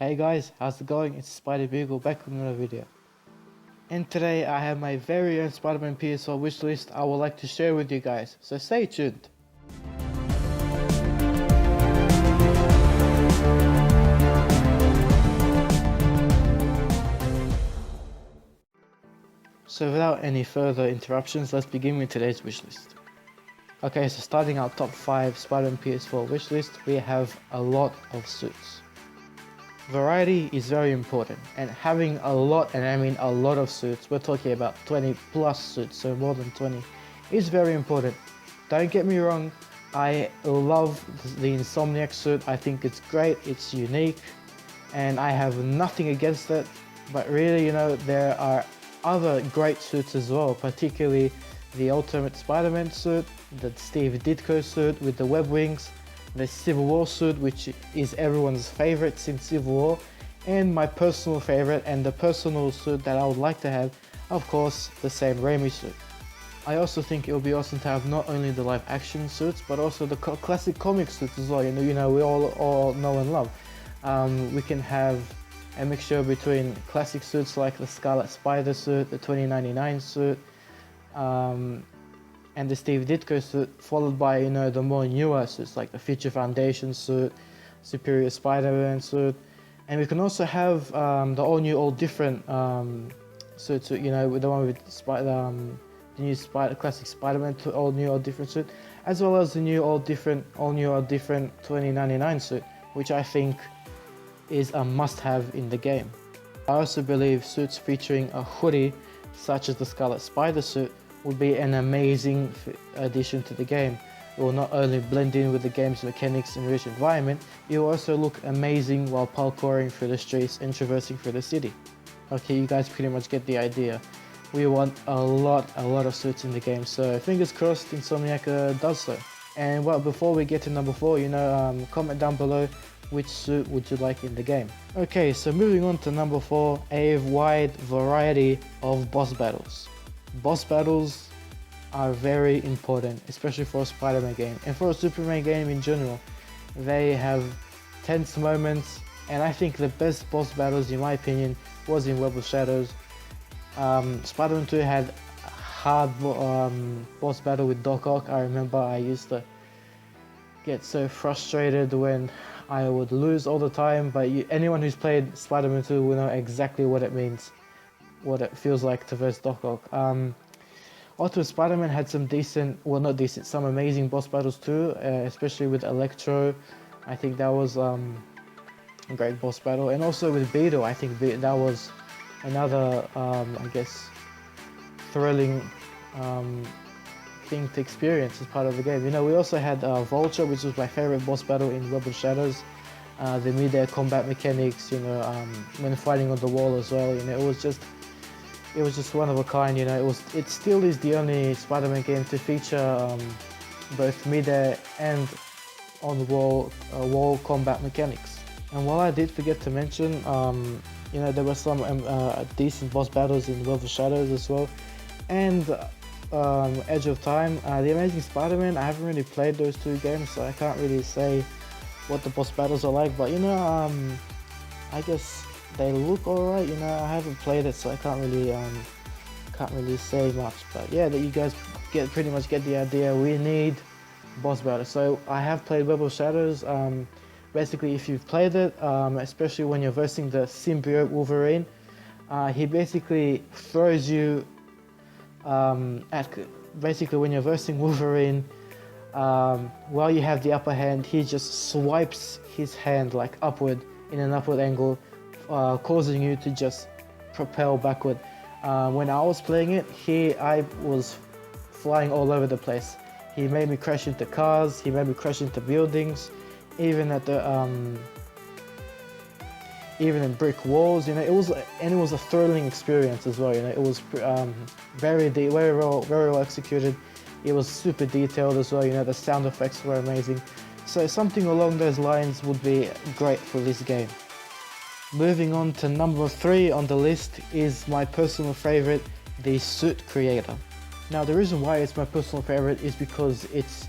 Hey guys, how's it going? It's Spider Bugle back with another video. And today I have my very own Spider-Man PS4 wishlist I would like to share with you guys, so stay tuned. So without any further interruptions, let's begin with today's wishlist. Okay, so starting our top 5 Spider-Man PS4 wishlist, we have a lot of suits. Variety is very important, and having a lot, and I mean a lot of suits, we're talking about 20 plus suits, so more than 20, is very important. Don't get me wrong, I love the Insomniac suit. I think it's great, it's unique, and I have nothing against it, but really, there are other great suits as well, particularly the Ultimate Spider-Man suit, the Steve Ditko suit with the web wings, the Civil War suit, which is everyone's favorite since Civil War, and my personal favorite and the personal suit that I would like to have, of course, the Sam Raimi suit. I also think it would be awesome to have not only the live action suits, but also the classic comic suits as well, we all know and love. We can have a mixture between classic suits like the Scarlet Spider suit, the 2099 suit, and the Steve Ditko suit, followed by the more newer suits like the Future Foundation suit, Superior Spider-Man suit, and we can also have the all new, all different suits. With the one with the new classic Spider-Man all new, all different suit, as well as the new, all new, all different 2099 suit, which I think is a must-have in the game. I also believe suits featuring a hoodie, such as the Scarlet Spider suit, would be an amazing addition to the game. It will not only blend in with the game's mechanics and rich environment, it will also look amazing while parkouring through the streets and traversing through the city. Okay, you guys pretty much get the idea. We want a lot of suits in the game, so fingers crossed Insomniac does so. And well, before we get to number 4, comment down below which suit would you like in the game. Okay, so moving on to number 4, a wide variety of boss battles. Boss battles are very important, especially for a Spider-Man game and for a Superman game in general. They have tense moments, and I think the best boss battles, in my opinion, was in Web of Shadows. Spider-Man 2 had a hard boss battle with Doc Ock. I remember I used to get so frustrated when I would lose all the time, but anyone who's played Spider-Man 2 will know exactly what it means, what it feels like to verse Doc Ock. Ultimate Spider-Man had some some amazing boss battles too, especially with Electro. I think that was a great boss battle, and also with Beetle. I think that was another, thrilling thing to experience as part of the game. We also had Vulture, which was my favorite boss battle in Web of Shadows. The mid-air combat mechanics, when fighting on the wall as well. It was just one of a kind. It still is the only Spider-Man game to feature both mid-air and on-wall combat mechanics. And while I did forget to mention, there were some decent boss battles in Web of Shadows as well, and Edge of Time. The Amazing Spider-Man, I haven't really played those two games, so I can't really say what the boss battles are like, but I guess they look alright. I haven't played it, so I can't really say much, but yeah, that you guys pretty much get the idea. We need boss battles. So I have played Web of Shadows. Basically, if you've played it, especially when you're versing the symbiote Wolverine, he basically throws you when you're versing Wolverine, while you have the upper hand, he just swipes his hand like upward in an upward angle, causing you to just propel backward. When I was playing it, I was flying all over the place. He made me crash into cars, he made me crash into buildings, even at the even in brick walls. It was a thrilling experience as well. It was very well executed. It was super detailed as well. The sound effects were amazing. So something along those lines would be great for this game. Moving on to number 3 on the list is my personal favorite, the Suit Creator. Now the reason why it's my personal favorite is because if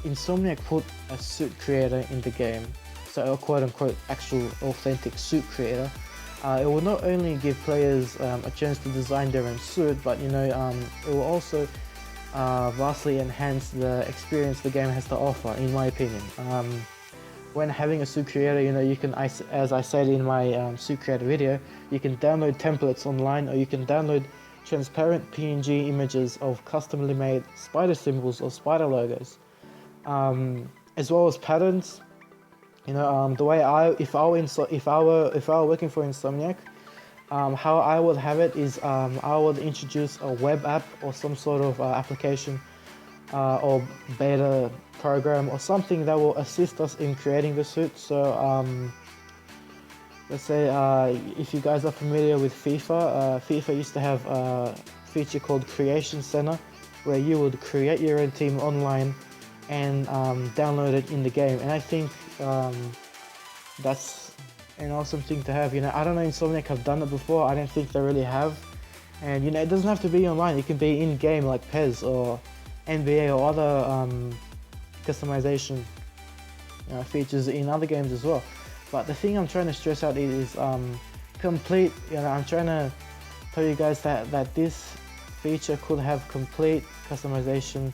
Insomniac put a Suit Creator in the game, so a quote-unquote actual authentic suit creator. It will not only give players a chance to design their own suit, but it will also vastly enhance the experience the game has to offer, in my opinion. When having a suit creator, you can, as I said in my suit creator video, you can download templates online, or you can download transparent PNG images of customly made spider symbols or spider logos, as well as patterns. The way if I were working for Insomniac, how I would have it is I would introduce a web app or some sort of application or beta program or something that will assist us in creating the suit. So let's say if you guys are familiar with FIFA, FIFA used to have a feature called Creation Center, where you would create your own team online and download it in the game. And I think that's an awesome thing to have. I don't know, Insomniac have done it before. I don't think they really have. And it doesn't have to be online. It can be in game like PES or NBA or other customization features in other games as well. But the thing I'm trying to stress out is complete. I'm trying to tell you guys that this feature could have complete customization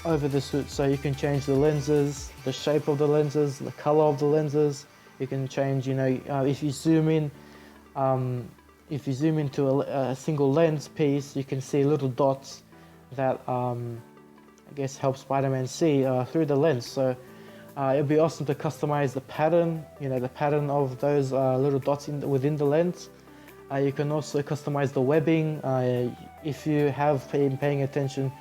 over the suit. So you can change the lenses, the shape of the lenses, the color of the lenses. You can change, if you zoom in, if you zoom into a single lens piece, you can see little dots that I guess help Spider-Man see through the lens. So it'd be awesome to customize the pattern, the pattern of those little dots within the lens. You can also customize the webbing. If you have been paying attention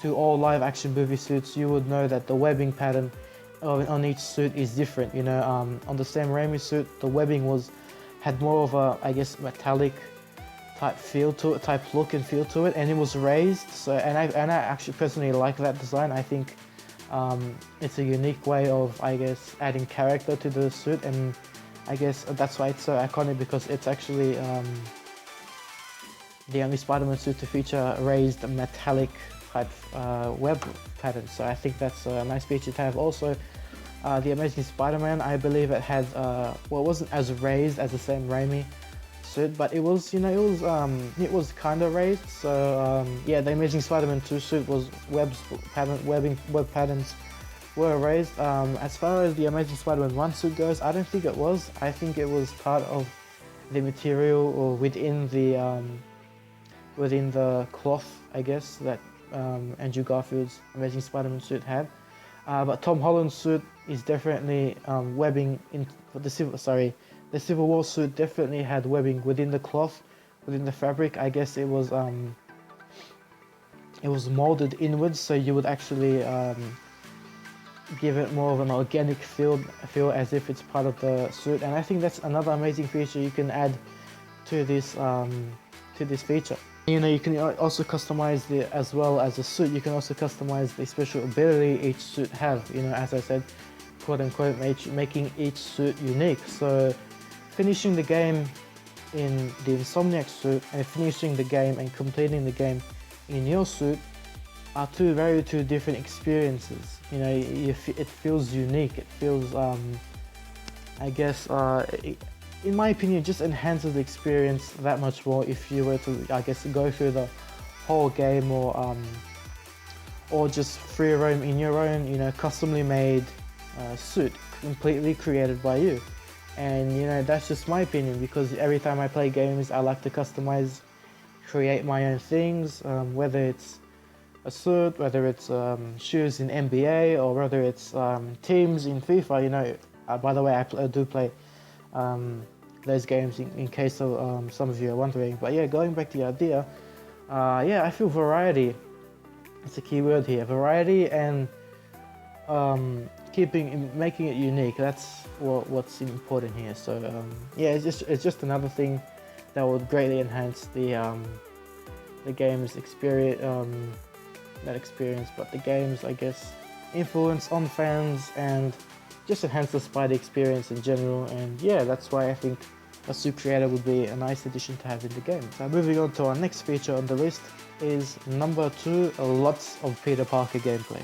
to all live action movie suits, you would know that the webbing pattern on each suit is different. On the Sam Raimi suit, the webbing had more of a, I guess, metallic type feel to it, type look and feel to it, and it was raised. So, and I actually personally like that design. I think it's a unique way of, I guess, adding character to the suit, and I guess that's why it's so iconic, because it's actually the only Spider-Man suit to feature a raised metallic type web pattern. So I think that's a nice feature to have. Also, the Amazing Spider-Man, I believe it had it wasn't as raised as the Sam Raimi suit, but it was it was kind of raised. So yeah, the Amazing Spider-Man 2 suit was web patterns were raised. As far as the Amazing Spider-Man 1 suit goes, I don't think it was. I think it was part of the material or within the cloth, I guess, that Andrew Garfield's Amazing Spider-Man suit had. But Tom Holland's suit is definitely webbing in the Civil War suit definitely had webbing within the cloth, within the fabric. I guess it was molded inwards, so you would actually give it more of an organic feel as if it's part of the suit. And I think that's another amazing feature you can add to this feature. You can also customize as well as the suit. You can also customize the special ability each suit have. As I said, quote unquote, making each suit unique. So finishing the game in the Insomniac suit and finishing the game and completing the game in your suit are two different experiences. It feels unique. It feels, I guess, in my opinion, it just enhances the experience that much more if you were to, I guess, go through the whole game or just free roam in your own, customly made suit, completely created by you. And that's just my opinion, because every time I play games, I like to customize, create my own things, whether it's a suit, whether it's shoes in NBA, or whether it's teams in FIFA. By the way, I do play those games in case of some of you are wondering. But yeah, going back to the idea, I feel variety. It's a key word here, variety, and making it unique. That's what's important here. So it's just another thing that would greatly enhance the game's experience. But the game's, I guess, influence on fans and just enhance the Spidey experience in general. And yeah, that's why I think a suit creator would be a nice addition to have in the game. So moving on to our next feature on the list is number 2, lots of Peter Parker gameplay.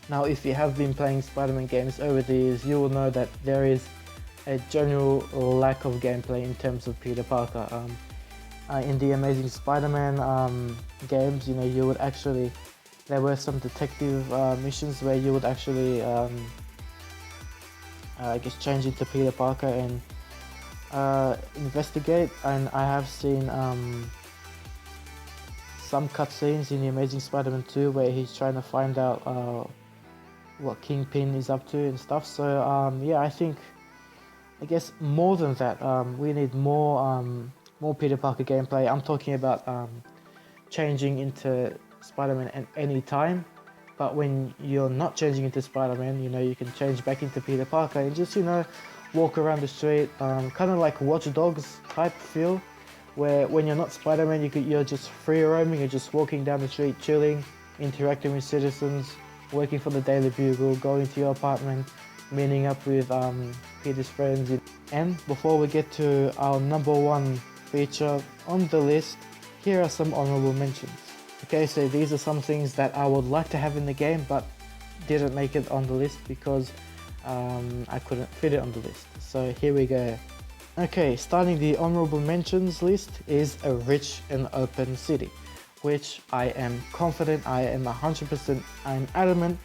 Now, if you have been playing Spider-Man games over the years, you will know that there is a general lack of gameplay in terms of Peter Parker. In the Amazing Spider-Man games, you know, you would actually, there were some detective missions where you would actually, I guess, change into Peter Parker and investigate. And I have seen some cutscenes in the Amazing Spider-Man 2 where he's trying to find out what Kingpin is up to and stuff. So yeah, I guess more than that, we need more Peter Parker gameplay. I'm talking about changing into Spider-Man at any time, but when you're not changing into Spider-Man, you know, you can change back into Peter Parker and just, you know, walk around the street, kind of like Watch Dogs type feel, where when you're not Spider-Man, you're just free roaming, you're just walking down the street, chilling, interacting with citizens, working for the Daily Bugle, going to your apartment, meeting up with Peter's friends. And before we get to our number one feature on the list, here are some honorable mentions. Okay, so these are some things that I would like to have in the game but didn't make it on the list because I couldn't fit it on the list. So here we go. Okay, starting the honorable mentions list is a rich and open city, which I am confident, I am 100%, I'm adamant,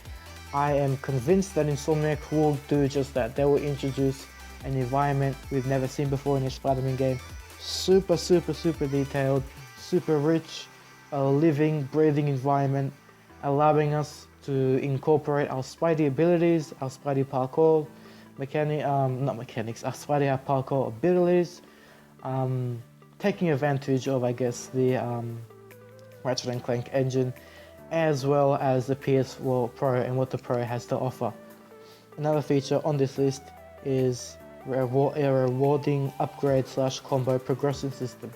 I am convinced that Insomniac will do just that. They will introduce an environment we've never seen before in a Spider-Man game. Super detailed, super rich, a living, breathing environment, allowing us to incorporate our Spidey abilities, our Spidey parkour, our Spidey parkour abilities, taking advantage of, I guess, the Ratchet & Clank engine, as well as the PS4 Pro and what the Pro has to offer. Another feature on this list is a rewarding upgrade / combo progression system.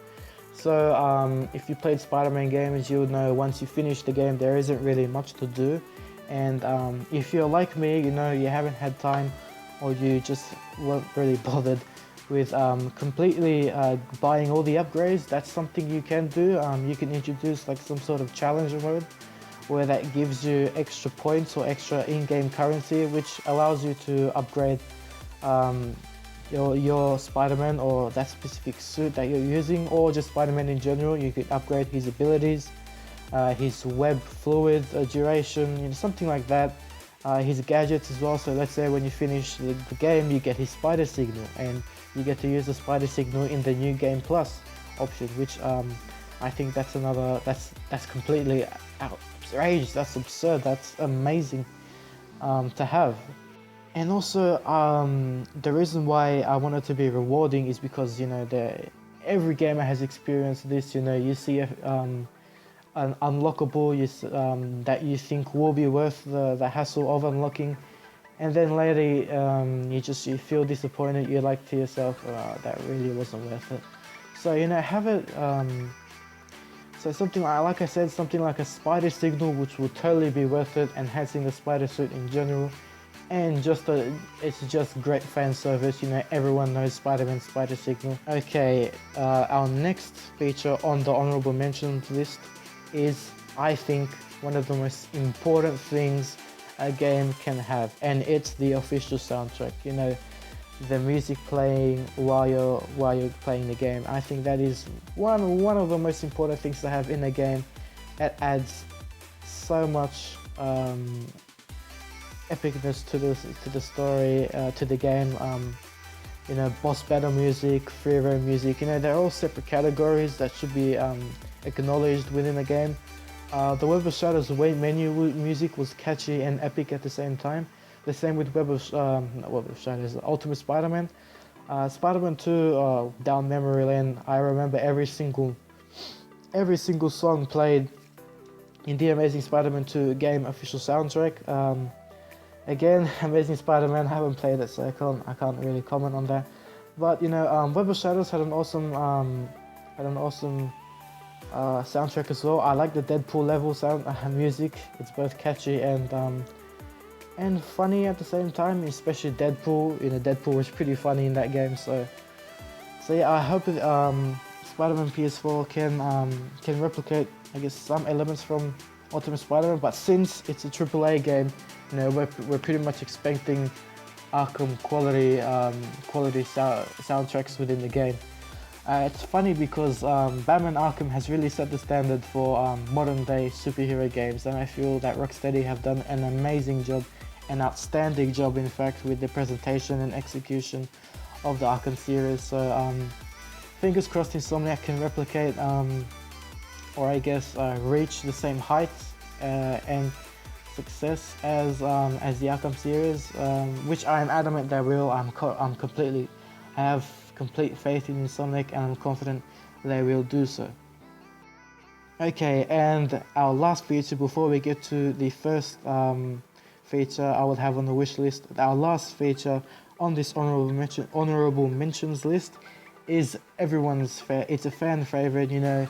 So if you played Spider-Man games, you would know once you finish the game there isn't really much to do, and if you're like me, you know, you haven't had time or you just weren't really bothered with completely buying all the upgrades, that's something you can do. You can introduce like some sort of challenger mode where that gives you extra points or extra in-game currency, which allows you to upgrade your Spider-Man or that specific suit that you're using, or just Spider-Man in general. You could upgrade his abilities, his web fluid duration, you know, something like that. His gadgets as well. So let's say when you finish the game, you get his spider signal, and you get to use the spider signal in the new game plus option, which I think that's completely outrageous. That's absurd. That's amazing to have. And also the reason why I want it to be rewarding is because, you know, every gamer has experienced this. You know, you see an unlockable that you think will be worth the hassle of unlocking, and then later you feel disappointed. You're like to yourself, that really wasn't worth it. So, you know, have it so something like I said, something like a spider signal, which will totally be worth it, enhancing the spider suit in general, and it's just great fan service. You know, everyone knows Spider-Man spider signal. Okay, our next feature on the honorable mentions list is, I think, one of the most important things a game can have, and it's the official soundtrack. You know, the music playing while you're playing the game. I think that is one of the most important things to have in a game. It adds so much epicness to the story, to the game. You know, boss battle music, free roam music. You know, they're all separate categories that should be acknowledged within the game. The Web of Shadows menu music was catchy and epic at the same time. The same with not Web of Shadows, Ultimate Spider-Man. Spider-Man 2, down memory lane, I remember every single song played in the Amazing Spider-Man 2 game official soundtrack. Again, Amazing Spider-Man, I haven't played it, so I can't really comment on that. But, you know, Web of Shadows had an awesome soundtrack as well. I like the Deadpool level sound music. It's both catchy and funny at the same time, especially Deadpool. You know, Deadpool was pretty funny in that game. So yeah, I hope Spider-Man PS4 can replicate, I guess, some elements from Ultimate Spider-Man. But since it's a AAA game, you know, we're pretty much expecting Arkham quality soundtracks within the game. It's funny because Batman Arkham has really set the standard for modern day superhero games, and I feel that Rocksteady have done an amazing job, an outstanding job in fact, with the presentation and execution of the Arkham series. So fingers crossed Insomniac can replicate or I guess reach the same heights and success as the Arkham series, which I am adamant they will. I have complete faith in Insomniac, and I'm confident they will do so. Okay, and our last feature before we get to the first feature I would have on the wish list. Our last feature on this honorable mentions list is everyone's it's a fan favorite. You know,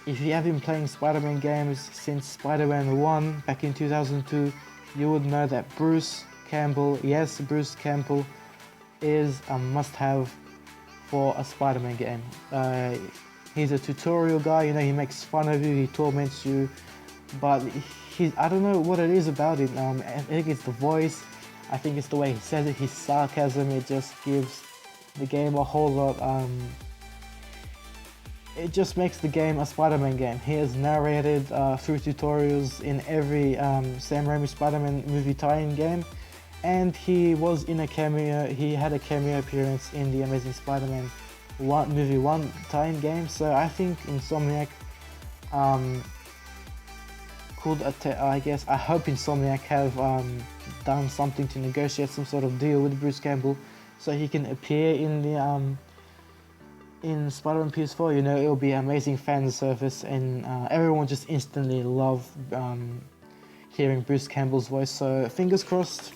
if you have been playing Spider-Man games since Spider-Man 1 back in 2002, you would know that Bruce Campbell, yes, Bruce Campbell is a must-have for a Spider-Man game. He's a tutorial guy, you know, he makes fun of you, he torments you, but I don't know what it is about it. I think it's the voice, I think it's the way he says it, his sarcasm, it just gives the game a whole lot. It just makes the game a Spider-Man game. He has narrated through tutorials in every Sam Raimi Spider-Man movie tie-in game, and he was in a cameo. He had a cameo appearance in the Amazing Spider-Man movie 1 tie-in game. So I think Insomniac I hope Insomniac have done something to negotiate some sort of deal with Bruce Campbell so he can appear in the in Spider-Man PS4. You know, it'll be amazing fan service, and everyone just instantly love hearing Bruce Campbell's voice. So fingers crossed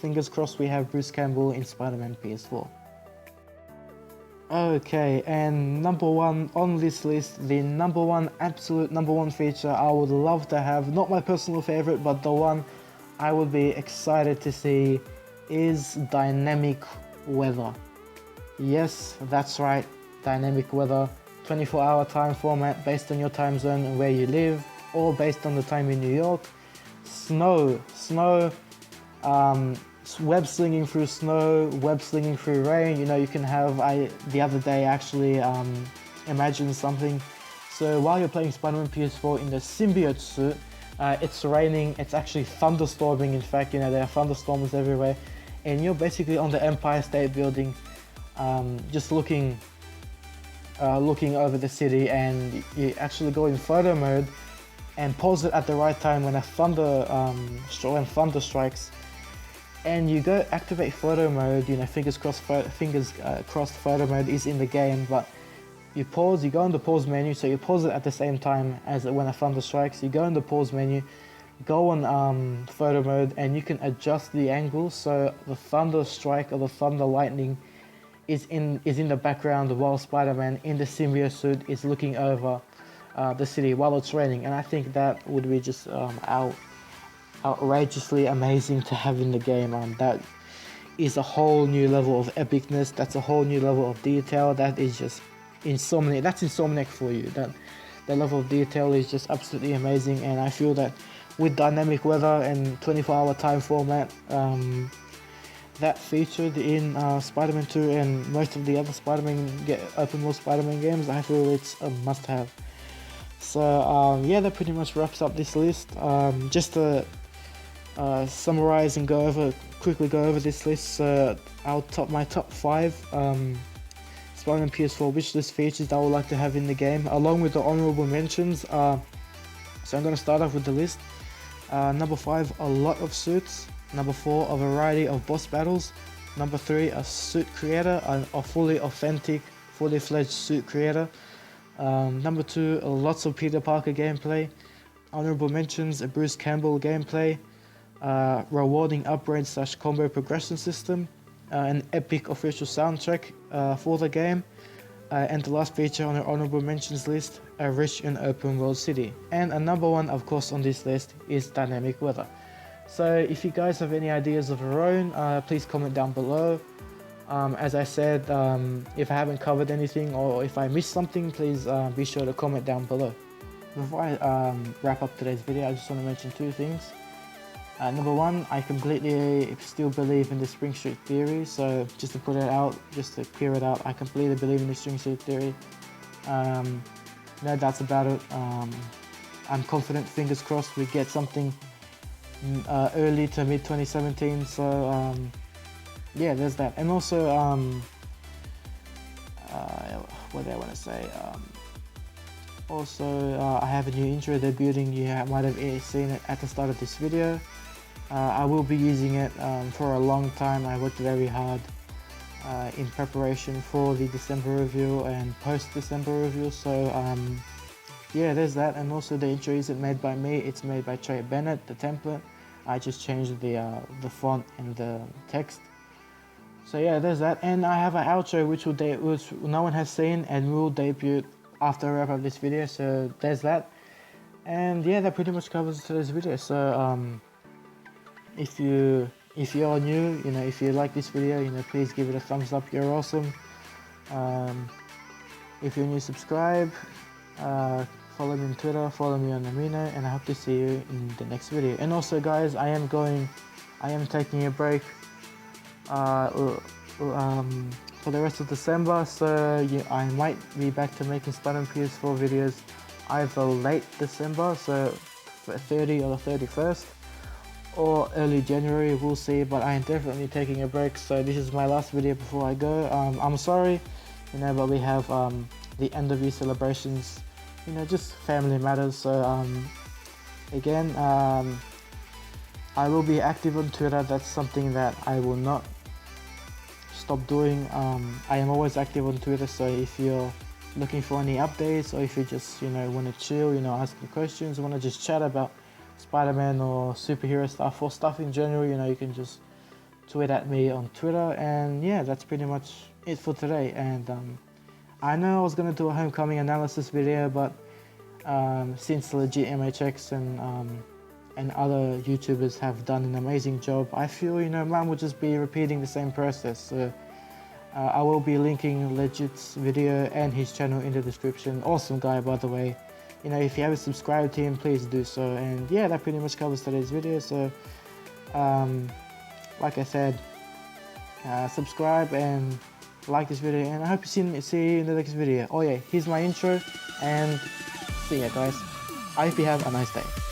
we have Bruce Campbell in Spider-Man PS4. Okay, and number one on this list, the absolute number one feature I would love to have, not my personal favorite, but the one I would be excited to see, is dynamic weather. Yes, that's right, dynamic weather, 24-hour time format based on your time zone and where you live, or based on the time in New York. Snow, web slinging through snow, web slinging through rain. You know, you can have, the other day actually imagined something. So while you're playing Spider-Man PS4 in the symbiote suit, it's raining, it's actually thunderstorming. In fact, you know, there are thunderstorms everywhere, and you're basically on the Empire State Building, just looking over the city, and you actually go in photo mode and pause it at the right time when thunder strikes, and you go activate photo mode. You know, fingers crossed photo mode is in the game, but you pause, you go in the pause menu, so you pause it at the same time as when a thunder strikes. You go in the pause menu, go on photo mode, and you can adjust the angle so the thunder strike or the thunder lightning is in the background while Spider-Man in the symbiote suit is looking over the city while it's raining. And I think that would be just outrageously amazing to have in the game. That is a whole new level of epicness, that's a whole new level of detail. That is just Insomniac, that's Insomniac for you. That level of detail is just absolutely amazing, and I feel that with dynamic weather and 24-hour time format, that featured in Spider-Man 2 and most of the other open world Spider-Man games, I feel it's a must-have. So yeah, that pretty much wraps up this list. Just to summarize and quickly go over this list. My top 5 Spider-Man PS4 wishlist features that I would like to have in the game, along with the honorable mentions. So I'm going to start off with the list. Number 5, a lot of suits. Number 4, a variety of boss battles. Number 3, a suit creator, a fully authentic, fully fledged suit creator. Number 2, lots of Peter Parker gameplay. Honorable mentions, a Bruce Campbell gameplay, rewarding upgrade / combo progression system, an epic official soundtrack for the game, and the last feature on our honorable mentions list, a rich and open world city. And a number 1, of course, on this list is dynamic weather. So if you guys have any ideas of your own, please comment down below. As I said, if I haven't covered anything or if I missed something, please be sure to comment down below. Before I wrap up today's video, I just want to mention 2 things. Number one, I completely still believe in the Spring Street theory. So just to put it out, just to clear it out, I completely believe in the Spring Street theory. No doubts about it. I'm confident, fingers crossed, we get something early to mid 2017. So yeah, there's that. And also, what do I want to say? Also, I have a new intro debuting. You might have seen it at the start of this video. I will be using it for a long time. I worked very hard in preparation for the December review and post-December review. So yeah, there's that. And also the intro isn't made by me. It's made by Bennett, the template. I just changed the font and the text. So yeah, there's that. And I have an outro which no one has seen and will debut after I wrap up this video. So there's that. And yeah, that pretty much covers today's video. So if you're new, if you like this video, please give it a thumbs up. You're awesome. If you're new, subscribe. Follow me on Twitter. Follow me on Amino, and I hope to see you in the next video. And also, guys, I am taking a break for the rest of December. So yeah, I might be back to making Spider-Man PS4 videos either late December, so 30 or the 31st. Or early January, we'll see, but I am definitely taking a break. So this is my last video before I go. I'm sorry, but we have the end of year celebrations, just family matters. So again, I will be active on Twitter. That's something that I will not stop doing. I am always active on Twitter, so if you're looking for any updates, or if you just want to chill, ask me questions, want to just chat about Spider-Man or superhero stuff or stuff in general, you can just tweet at me on Twitter. And yeah, that's pretty much it for today. And I know I was going to do a homecoming analysis video, but since Legit MHX and other YouTubers have done an amazing job, I feel mine would just be repeating the same process. So I will be linking Legit's video and his channel in the description. Awesome guy, by the way. If you haven't subscribed to him, please do so. And yeah, that pretty much covers today's video. So like I said, subscribe and like this video, and I hope to see you in the next video. Oh yeah, here's my intro, and see ya guys. I hope you have a nice day.